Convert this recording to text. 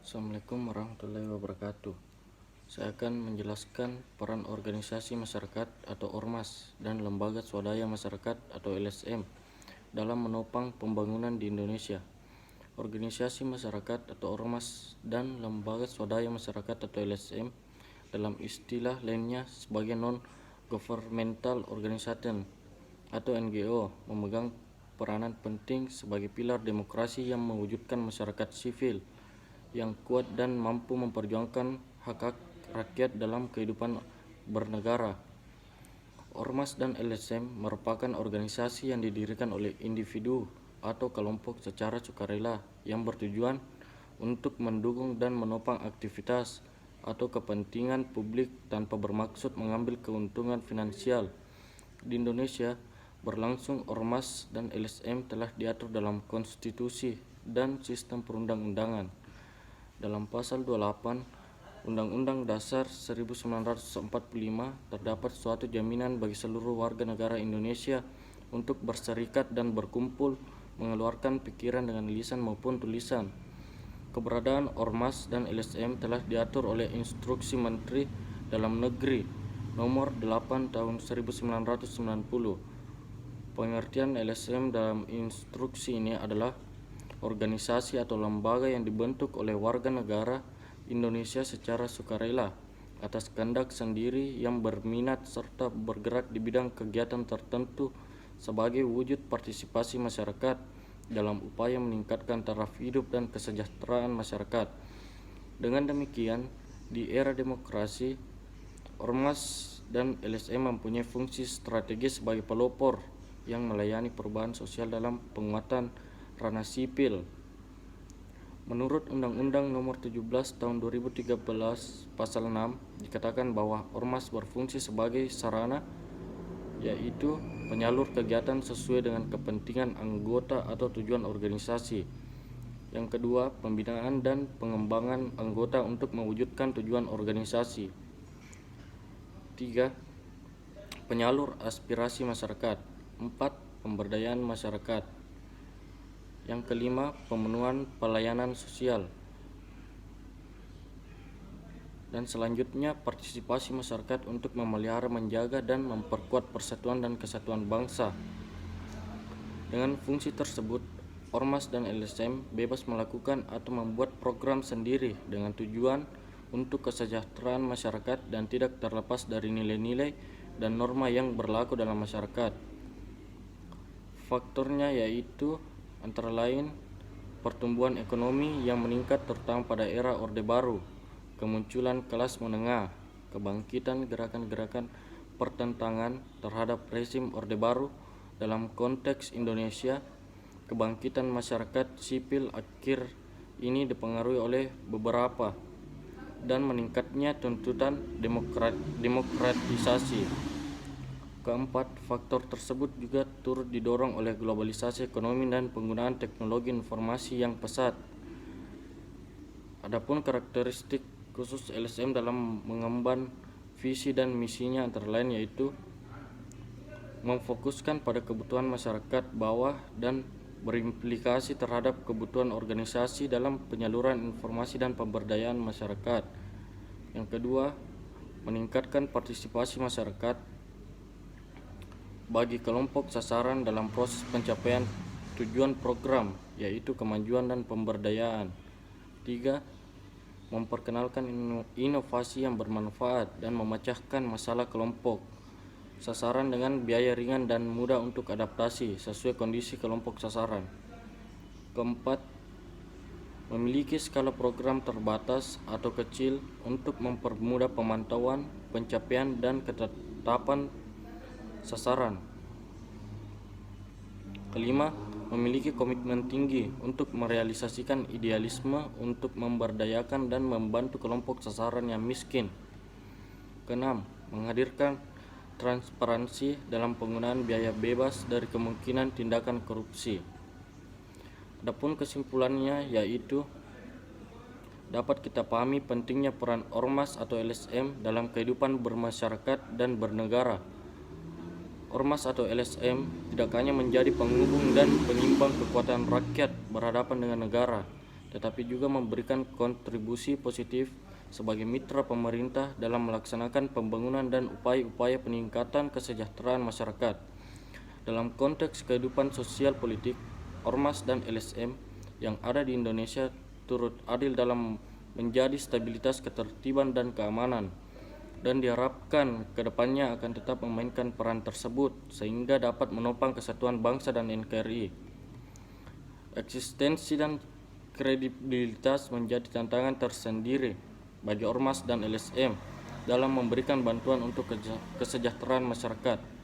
Assalamualaikum warahmatullahi wabarakatuh. Saya akan menjelaskan peran organisasi masyarakat atau ormas dan lembaga swadaya masyarakat atau LSM dalam menopang pembangunan di Indonesia. Organisasi masyarakat atau ormas dan lembaga swadaya masyarakat atau LSM dalam istilah lainnya sebagai non-governmental organization atau NGO memegang peranan penting sebagai pilar demokrasi yang mewujudkan masyarakat sipil yang kuat dan mampu memperjuangkan hak-hak rakyat dalam kehidupan bernegara. Ormas dan LSM merupakan organisasi yang didirikan oleh individu atau kelompok secara sukarela yang bertujuan untuk mendukung dan menopang aktivitas atau kepentingan publik tanpa bermaksud mengambil keuntungan finansial. Di Indonesia, berlangsung ormas dan LSM telah diatur dalam konstitusi dan sistem perundang-undangan. Dalam pasal 28 Undang-Undang Dasar 1945 terdapat suatu jaminan bagi seluruh warga negara Indonesia untuk berserikat dan berkumpul, mengeluarkan pikiran dengan lisan maupun tulisan. Keberadaan ormas dan LSM telah diatur oleh Instruksi Menteri Dalam Negeri Nomor 8 Tahun 1990. Pengertian LSM dalam instruksi ini adalah organisasi atau lembaga yang dibentuk oleh warga negara Indonesia secara sukarela atas kehendak sendiri yang berminat serta bergerak di bidang kegiatan tertentu sebagai wujud partisipasi masyarakat dalam upaya meningkatkan taraf hidup dan kesejahteraan masyarakat. Dengan demikian, di era demokrasi, ormas dan LSM mempunyai fungsi strategis sebagai pelopor yang melayani perubahan sosial dalam penguatan ranah sipil. Menurut Undang-Undang Nomor 17 Tahun 2013 Pasal 6 dikatakan bahwa ormas berfungsi sebagai sarana, yaitu penyalur kegiatan sesuai dengan kepentingan anggota atau tujuan organisasi. Yang kedua, pembinaan dan pengembangan anggota untuk mewujudkan tujuan organisasi. 3. Penyalur aspirasi masyarakat. 4. Pemberdayaan masyarakat. Yang kelima, pemenuhan pelayanan sosial. Dan selanjutnya, partisipasi masyarakat untuk memelihara, menjaga, dan memperkuat persatuan dan kesatuan bangsa. Dengan fungsi tersebut, ormas dan LSM bebas melakukan atau membuat program sendiri dengan tujuan untuk kesejahteraan masyarakat dan tidak terlepas dari nilai-nilai dan norma yang berlaku dalam masyarakat. Faktornya yaitu antara lain pertumbuhan ekonomi yang meningkat terutama pada era Orde Baru, kemunculan kelas menengah, kebangkitan gerakan-gerakan pertentangan terhadap rezim Orde Baru dalam konteks Indonesia. Kebangkitan masyarakat sipil akhir ini dipengaruhi oleh beberapa dan meningkatnya tuntutan demokratisasi. Keempat, faktor tersebut juga turut didorong oleh globalisasi ekonomi dan penggunaan teknologi informasi yang pesat. Adapun karakteristik khusus LSM dalam mengemban visi dan misinya antara lain yaitu memfokuskan pada kebutuhan masyarakat bawah dan berimplikasi terhadap kebutuhan organisasi dalam penyaluran informasi dan pemberdayaan masyarakat. Yang kedua, meningkatkan partisipasi masyarakat bagi kelompok sasaran dalam proses pencapaian tujuan program, yaitu kemajuan dan pemberdayaan. 3. Memperkenalkan inovasi yang bermanfaat dan memecahkan masalah kelompok sasaran dengan biaya ringan dan mudah untuk adaptasi sesuai kondisi kelompok sasaran. Keempat, memiliki skala program terbatas atau kecil untuk mempermudah pemantauan, pencapaian, dan ketetapan sasaran. Kelima, memiliki komitmen tinggi untuk merealisasikan idealisme untuk memberdayakan dan membantu kelompok sasaran yang miskin. Keenam, menghadirkan transparansi dalam penggunaan biaya bebas dari kemungkinan tindakan korupsi. Adapun kesimpulannya yaitu dapat kita pahami pentingnya peran ormas atau LSM dalam kehidupan bermasyarakat dan bernegara. Ormas atau LSM tidak hanya menjadi penghubung dan penyimbang kekuatan rakyat berhadapan dengan negara, tetapi juga memberikan kontribusi positif sebagai mitra pemerintah dalam melaksanakan pembangunan dan upaya-upaya peningkatan kesejahteraan masyarakat. Dalam konteks kehidupan sosial politik, ormas dan LSM yang ada di Indonesia turut adil dalam menjadi stabilitas ketertiban dan keamanan, dan diharapkan kedepannya akan tetap memainkan peran tersebut sehingga dapat menopang kesatuan bangsa dan NKRI. Eksistensi dan kredibilitas menjadi tantangan tersendiri bagi ormas dan LSM dalam memberikan bantuan untuk kesejahteraan masyarakat.